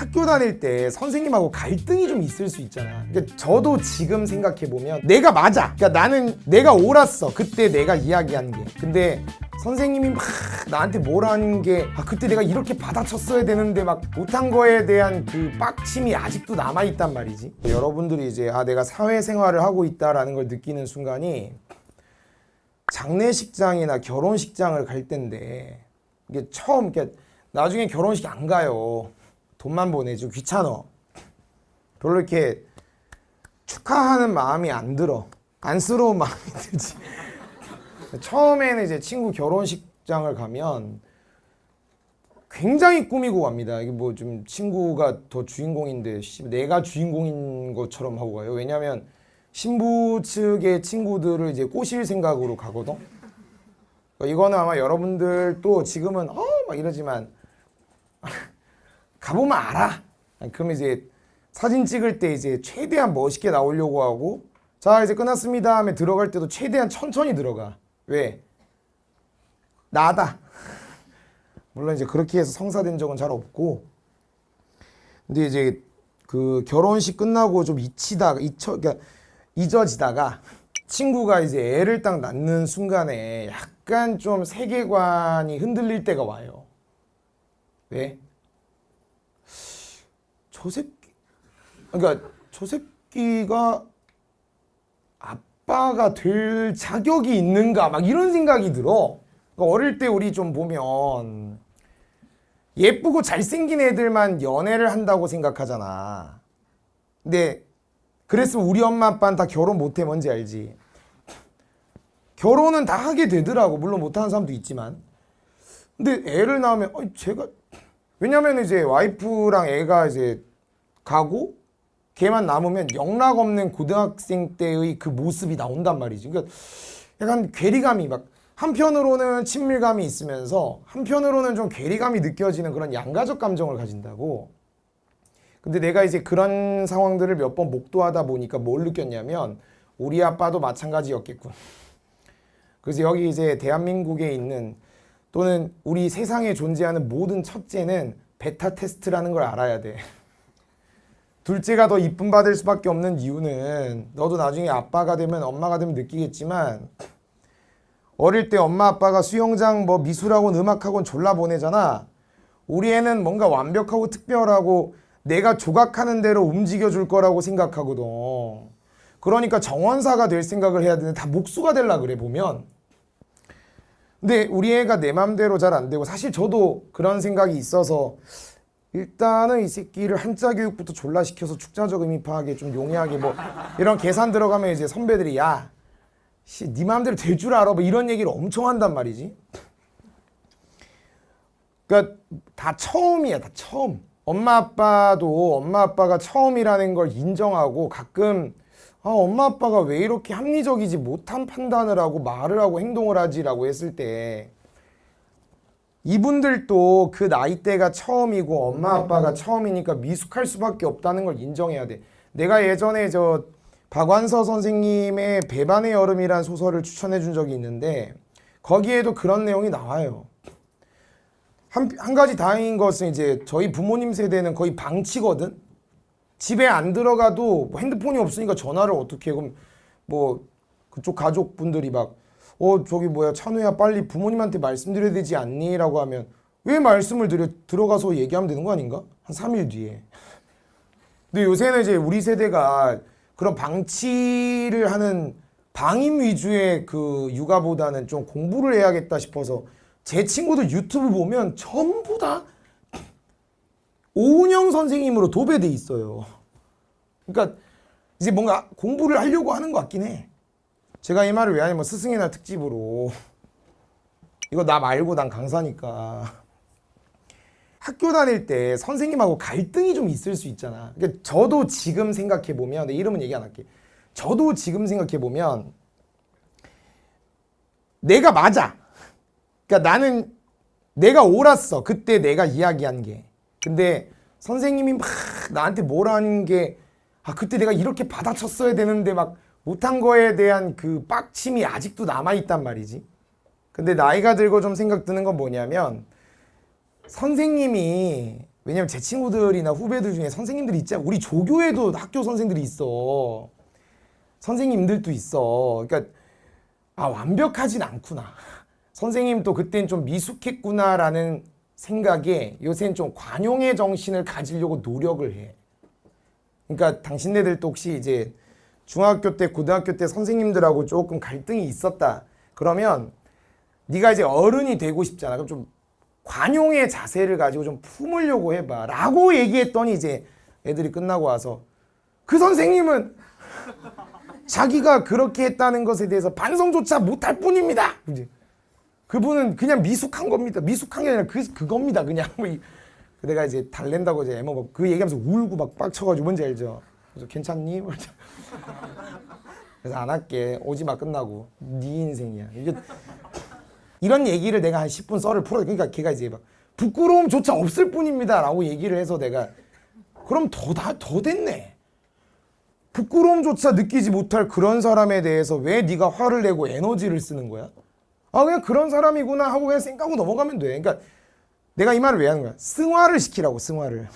학교 다닐 때 선생님하고 갈등이 좀 있을 수 있잖아. 그러니까 저도 지금 생각해보면 내가 맞아. 그러니까 나는 내가 옳았어. 그때 내가 이야기한 게. 근데 선생님이 막 나한테 뭐라는 게 그때 내가 이렇게 받아쳤어야 되는데 막 못한 거에 대한 그 빡침이 아직도 남아있단 말이지. 여러분들이 이제 내가 사회생활을 하고 있다라는 걸 느끼는 순간이 장례식장이나 결혼식장을 갈 때인데 이게 처음 나중에 결혼식 안 가요. 돈만 보내죠. 귀찮아. 별로 이렇게 축하하는 마음이 안 들어. 안쓰러운 마음이 들지. 처음에는 이제 친구 결혼식장을 가면 굉장히 꾸미고 갑니다. 이게 뭐 좀 친구가 더 주인공인데 내가 주인공인 것처럼 하고 가요. 왜냐면 신부 측의 친구들을 이제 꼬실 생각으로 가거든. 이거는 아마 여러분들도 지금은 막 이러지만 가보면 알아. 그러면 이제 사진 찍을 때 이제 최대한 멋있게 나오려고 하고 자 이제 끝났습니다 하면 들어갈 때도 최대한 천천히 들어가. 왜? 나다. 물론 이제 그렇게 해서 성사된 적은 잘 없고 근데 이제 그 결혼식 끝나고 좀 그러니까 잊어지다가 친구가 이제 애를 딱 낳는 순간에 약간 좀 세계관이 흔들릴 때가 와요. 왜? 그러니까 저 새끼가 아빠가 될 자격이 있는가 막 이런 생각이 들어. 그러니까 어릴 때 우리 좀 보면 예쁘고 잘생긴 애들만 연애를 한다고 생각하잖아. 근데 그랬으면 우리 엄마 아빠는 다 결혼 못해. 뭔지 알지? 결혼은 다 하게 되더라고. 물론 못하는 사람도 있지만. 근데 애를 낳으면 제가 왜냐면 이제 와이프랑 애가 이제 가고 걔만 남으면 영락 없는 고등학생 때의 그 모습이 나온단 말이지. 그러니까 약간 괴리감이 막 한편으로는 친밀감이 있으면서 한편으로는 좀 괴리감이 느껴지는 그런 양가적 감정을 가진다고. 근데 내가 이제 그런 상황들을 몇 번 목도하다 보니까 뭘 느꼈냐면 우리 아빠도 마찬가지였겠군. 그래서 여기 이제 대한민국에 있는 또는 우리 세상에 존재하는 모든 첫째는 베타 테스트라는 걸 알아야 돼. 둘째가 더 이쁨 받을 수밖에 없는 이유는 너도 나중에 아빠가 되면 엄마가 되면 느끼겠지만 어릴 때 엄마 아빠가 수영장 뭐 미술학원 음악학원 졸라 보내잖아. 우리 애는 뭔가 완벽하고 특별하고 내가 조각하는 대로 움직여 줄 거라고 생각하거든. 그러니까 정원사가 될 생각을 해야 되는데 다 목수가 되려 그래 보면. 근데 우리 애가 내 맘대로 잘 안 되고 사실 저도 그런 생각이 있어서 일단은 이 새끼를 한자 교육부터 졸라 시켜서 축자적 의미 파악에 좀 용이하게 뭐 이런 계산 들어가면 이제 선배들이 야, 네 맘대로 될 줄 알아 뭐 이런 얘기를 엄청 한단 말이지. 그러니까 다 처음이야. 다 처음. 엄마 아빠가 처음이라는 걸 인정하고 가끔 엄마 아빠가 왜 이렇게 합리적이지 못한 판단을 하고 말을 하고 행동을 하지라고 했을 때 이분들도 그 나이대가 처음이고 엄마 아빠가 처음이니까 미숙할 수밖에 없다는 걸 인정해야 돼. 내가 예전에 저 박완서 선생님의 배반의 여름이란 소설을 추천해 준 적이 있는데 거기에도 그런 내용이 나와요. 한 가지 다행인 것은 이제 저희 부모님 세대는 거의 방치거든. 집에 안 들어가도 뭐 핸드폰이 없으니까 전화를 어떻게 해. 그럼 뭐 그쪽 가족분들이 막 저기 뭐야 찬우야 빨리 부모님한테 말씀드려야 되지 않니? 라고 하면 왜 말씀을 드려? 들어가서 얘기하면 되는 거 아닌가? 한 3일 뒤에. 근데 요새는 이제 우리 세대가 그런 방치를 하는 방임 위주의 그 육아보다는 좀 공부를 해야겠다 싶어서 제 친구들 유튜브 보면 전부 다 오은영 선생님으로 도배돼 있어요. 그러니까 이제 뭔가 공부를 하려고 하는 것 같긴 해. 제가 이 말을 왜 하냐면 스승의 날 특집으로 이거 나 말고 난 강사니까 학교 다닐 때 선생님하고 갈등이 좀 있을 수 있잖아. 그러니까 저도 지금 생각해보면 내 이름은 얘기 안 할게. 저도 지금 생각해보면 내가 맞아. 그러니까 나는 내가 옳았어. 그때 내가 이야기한 게. 근데 선생님이 막 나한테 뭐라는 게 그때 내가 이렇게 받아쳤어야 되는데 막 못한 거에 대한 그 빡침이 아직도 남아있단 말이지. 근데 나이가 들고 좀 생각 드는 건 뭐냐면 선생님이 왜냐면 제 친구들이나 후배들 중에 선생님들이 있잖아. 우리 조교에도 학교 선생들이 있어. 선생님들도 있어. 그러니까 완벽하진 않구나. 선생님도 그땐 좀 미숙했구나라는 생각에 요새는 좀 관용의 정신을 가지려고 노력을 해. 그러니까 당신네들도 혹시 이제 중학교 때, 고등학교 때 선생님들하고 조금 갈등이 있었다. 그러면 네가 이제 어른이 되고 싶잖아. 그럼 좀 관용의 자세를 가지고 좀 품으려고 해봐. 라고 얘기했더니 이제 애들이 끝나고 와서 그 선생님은 자기가 그렇게 했다는 것에 대해서 반성조차 못할 뿐입니다. 이제 그분은 그냥 미숙한 겁니다. 미숙한 게 아니라 그겁니다. 그냥. 내가 이제 달랜다고 이제 애먹어. 그 얘기하면서 울고 막 빡쳐가지고 뭔지 알죠? 그래서 괜찮니? 그래서 안 할게. 오지 마 끝나고. 네 인생이야. 이런 얘기를 내가 한 10분 썰을 풀어. 그러니까 걔가 이제 막 부끄러움조차 없을 뿐입니다. 라고 얘기를 해서 내가 그럼 더 됐네. 부끄러움조차 느끼지 못할 그런 사람에 대해서 왜 네가 화를 내고 에너지를 쓰는 거야? 그냥 그런 사람이구나 하고 그냥 생각하고 넘어가면 돼. 그러니까 내가 이 말을 왜 하는 거야? 승화를 시키라고, 승화를.